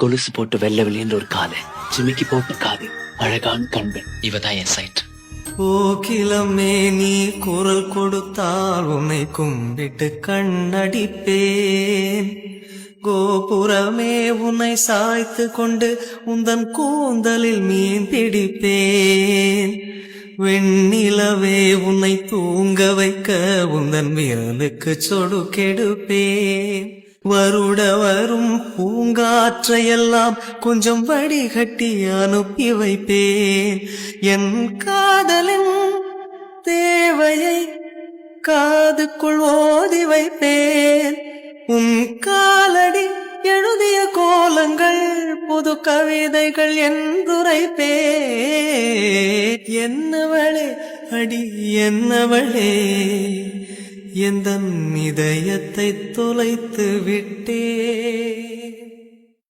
கொலுசு போட்டு வெள்ள வெளியேன்ற ஒரு காது, ஜிமிக்கி போட்டு காது, அழகான கண்கள். இவதான் என் சைட். ஓகிலமே நீ குரல் கொடுத்தால் உன்னை கும்பிட்டு கண்ணடிப்பேன். கோபுரமே உன்னை சாய்த்து கொண்டு உந்தன் கூந்தலில் மீன் பிடிப்பேன். வெண்ணிலவே உன்னை தூங்க வைக்க உந்தன் விரலுக்கு சொடு கெடுப்பேன். வருட வரும் பூங்காற்றையெல்லாம் கொஞ்சம் வடிகட்டி அனுப்பி வைப்பேன். என் காதலின் தேவையை காதுக்குள் ஓதி வைப்பேன். உன் காலடி எழுதிய கோலங்கள் புது கவிதைகள் என்றுரைப்பேன். என்னவளே அடி என்னவளே, எந்தன் இதயத்தை தொலைத்து விட்டே.